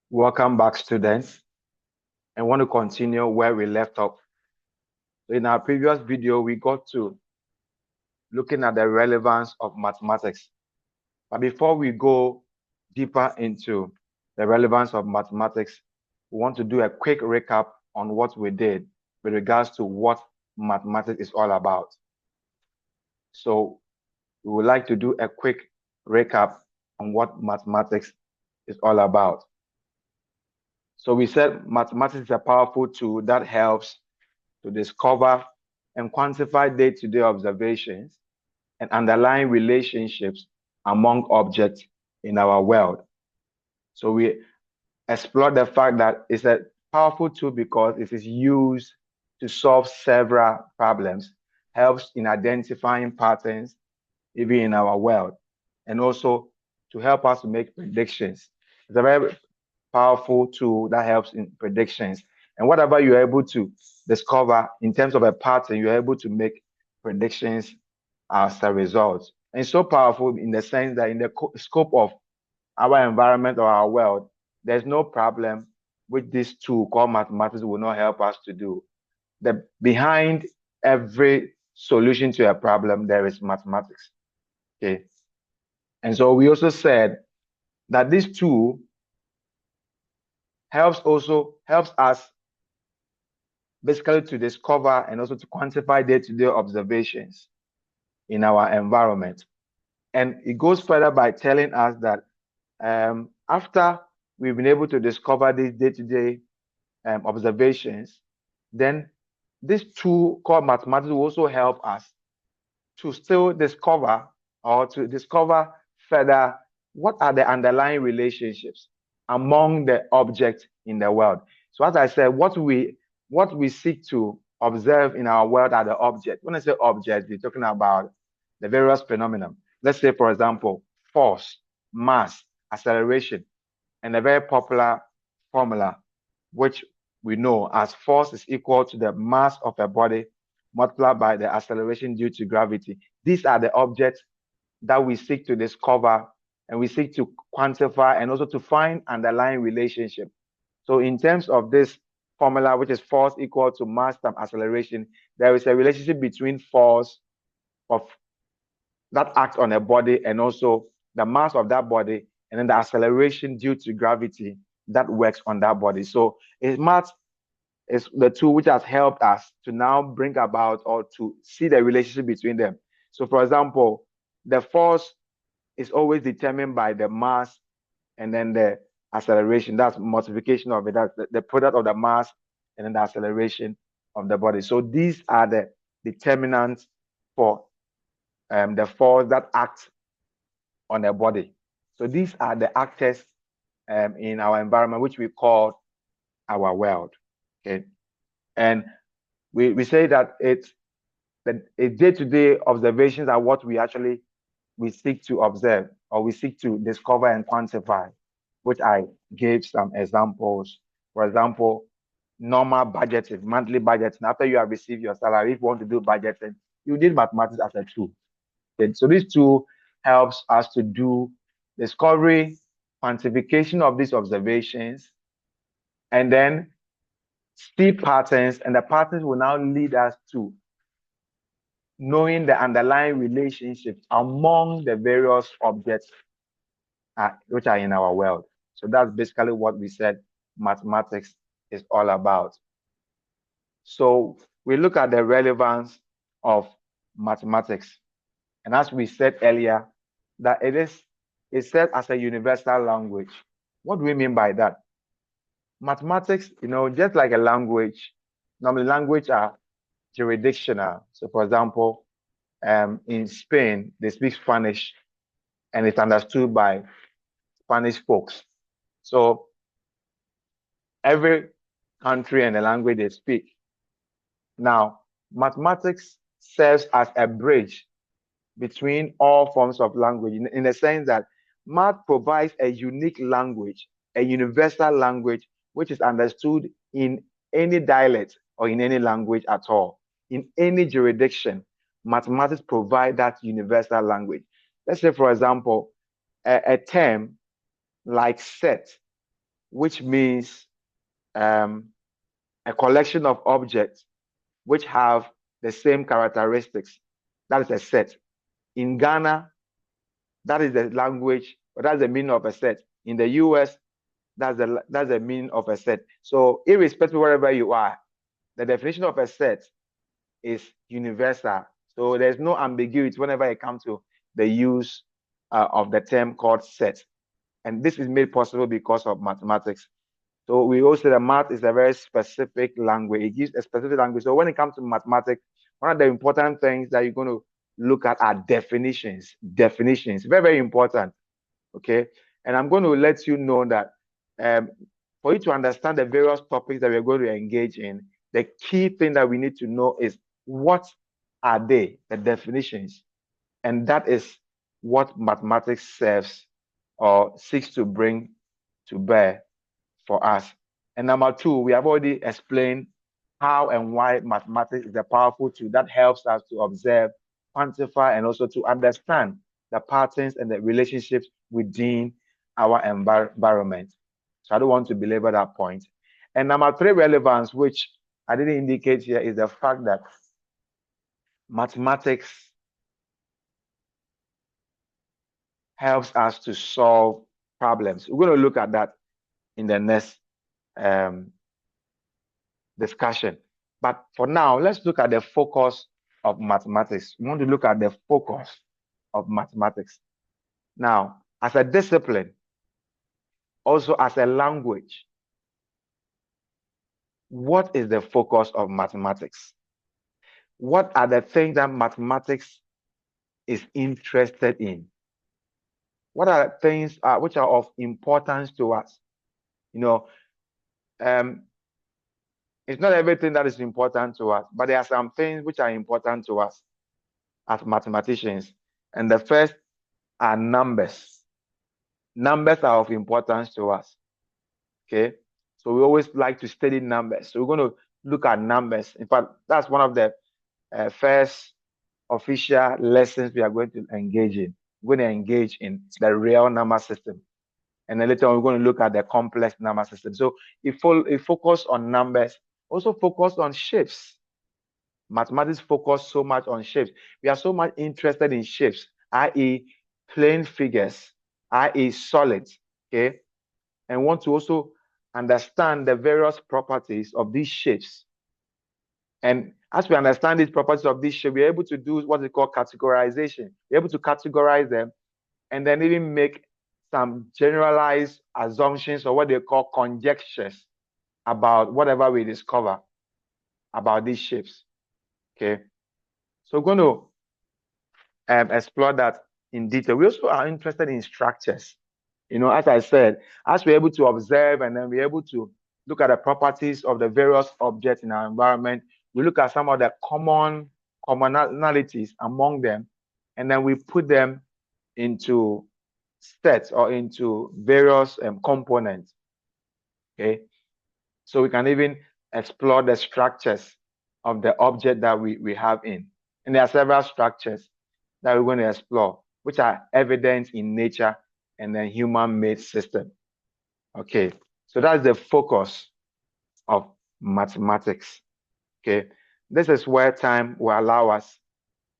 Welcome back, students. I want to continue where we left off. So in our previous video, we got to looking at the relevance of mathematics. But before we go deeper into the relevance of mathematics, we want to do a quick recap on what we did with regards to what mathematics is all about. So we would like to do a quick recap on what mathematics is all about. So we said mathematics is a powerful tool that helps to discover and quantify day-to-day observations and underlying relationships among objects in our world. So we explore the fact that it's a powerful tool because it is used to solve several problems, helps in identifying patterns even in our world, and also to help us to make predictions. It's a very powerful tool that helps in predictions. And whatever you're able to discover in terms of a pattern, you're able to make predictions as a result. And it's so powerful in the sense that in the scope of our environment or our world, there's no problem which this tool called mathematics will not help us to do. Behind every solution to a problem, there is mathematics. Okay. And so we also said that this tool helps us basically to discover and also to quantify day-to-day observations in our environment. And it goes further by telling us that after we've been able to discover these day-to-day observations, then this tool called mathematics will also help us to still discover or to discover further what are the underlying relationships among the objects in the world. So as I said, what we seek to observe in our world are the objects. When I say objects, we're talking about the various phenomena. Let's say, for example, force, mass, acceleration, and a very popular formula, which we know as force is equal to the mass of a body multiplied by the acceleration due to gravity. These are the objects that we seek to discover and we seek to quantify and also to find underlying relationship. So in terms of this formula, which is force equal to mass times acceleration, there is a relationship between force of that acts on a body and also the mass of that body and then the acceleration due to gravity that works on that body. So math is the tool which has helped us to now bring about or to see the relationship between them. So for example, the force is always determined by the mass and then the acceleration. That's multiplication of it. That's the product of the mass and then the acceleration of the body. So these are the determinants for the force that acts on the body. So these are the actors in our environment, which we call our world. Okay. And we say that it's the day-to-day observations are what we seek to observe or we seek to discover and quantify, which I gave some examples. For example, normal budgeting, monthly budgeting. After you have received your salary, if you want to do budgeting, you need mathematics as a tool. Okay? So this tool helps us to do discovery, quantification of these observations, and then see patterns, and the patterns will now lead us to knowing the underlying relationships among the various objects which are in our world. So that's basically what we said mathematics is all about. So we look at the relevance of mathematics. And as we said earlier, that it's said as a universal language. What do we mean by that? Mathematics, just like a language, normally language are jurisdictional. So for example, in Spain, they speak Spanish and it's understood by Spanish folks. So every country and the language they speak. Now, mathematics serves as a bridge between all forms of language in the sense that math provides a unique language, a universal language, which is understood in any dialect or in any language at all. In any jurisdiction, mathematics provide that universal language. Let's say, for example, a term like set which means a collection of objects which have the same characteristics. That is a set. In Ghana, that is the language, or that's the meaning of a set. In the US, that's the meaning of a set. So irrespective of wherever you are, the definition of a set is universal. So there's no ambiguity whenever it comes to the use of the term called set. And this is made possible because of mathematics. So we also say that math is a very specific language. It gives a specific language. So when it comes to mathematics, one of the important things that you're going to look at are definitions. Definitions, very, very important. Okay. And I'm going to let you know that for you to understand the various topics that we're going to engage in, the key thing that we need to know is what are they, the definitions. And that is what mathematics serves or seeks to bring to bear for us. And number two, we have already explained how and why mathematics is a powerful tool that helps us to observe, quantify, and also to understand the patterns and the relationships within our environment. So I don't want to belabor that point. And number three, relevance, which I didn't indicate here, is the fact that mathematics helps us to solve problems. We're going to look at that in the next discussion. But for now, let's look at the focus of mathematics. We want to look at the focus of mathematics. Now, as a discipline, also as a language, what is the focus of mathematics? What are the things that mathematics is interested in? What are things which are of importance to us? You know, it's not everything that is important to us, but there are some things which are important to us as mathematicians. And the first are numbers. Numbers are of importance to us. Okay. So we always like to study numbers. So we're going to look at numbers. In fact, that's one of the first official lessons we are going to engage in. We're going to engage in the real number system. And then later on, we're going to look at the complex number system. So it focus on numbers, also focus on shapes. Mathematics focus so much on shapes. We are so much interested in shapes, i.e. plain figures, i.e. solids, okay? And want to also understand the various properties of these shapes. And as we understand these properties of these shapes, we're able to do what we call categorization. We're able to categorize them and then even make some generalized assumptions or what they call conjectures about whatever we discover about these shapes. Okay, so we're going to explore that in detail. We also are interested in structures. You know, as I said, as we're able to observe and then we're able to look at the properties of the various objects in our environment, we look at some of the commonalities among them, and then we put them into sets or into various components. Okay, so we can even explore the structures of the object that we have in. And there are several structures that we're going to explore, which are evident in nature and then human-made system. Okay, so that's the focus of mathematics. Okay, this is where time will allow us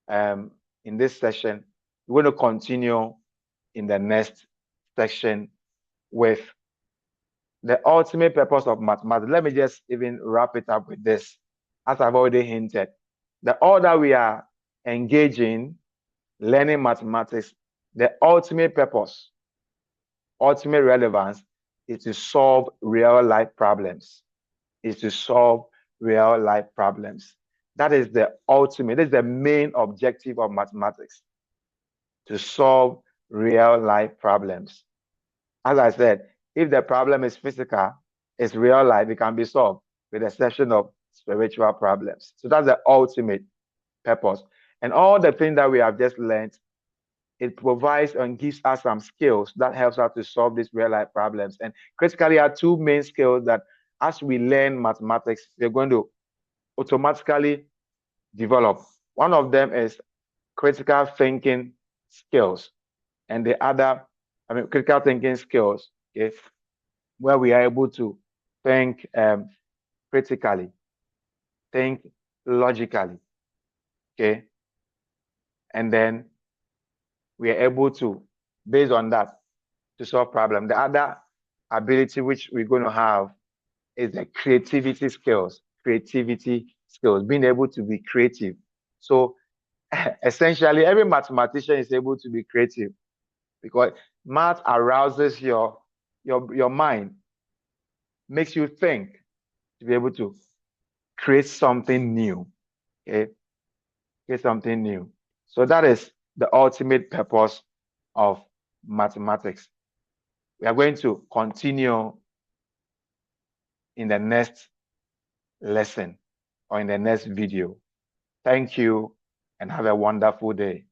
in this session. We're going to continue in the next section with the ultimate purpose of mathematics. Let me just even wrap it up with this. As I've already hinted, all that we are engaging, learning mathematics, the ultimate purpose, ultimate relevance is to solve real life problems. Is to solve real life problems. That is the ultimate, that is the main objective of mathematics, to solve real life problems. As I said, if the problem is physical, it's real life, it can be solved, with the exception of spiritual problems. So that's the ultimate purpose. And all the things that we have just learned, it provides and gives us some skills that helps us to solve these real life problems. And critically, are two main skills that as we learn mathematics, we're going to automatically develop. One of them is critical thinking skills, and the other, critical thinking skills, okay, where we are able to think critically, think logically, okay? And then we are able to, based on that, to solve problems. The other ability which we're going to have is the creativity skills, being able to be creative. So essentially, every mathematician is able to be creative because math arouses your mind, makes you think to be able to create something new. Okay, create something new. So that is the ultimate purpose of mathematics. We are going to continue in the next lesson or in the next video. Thank you and have a wonderful day.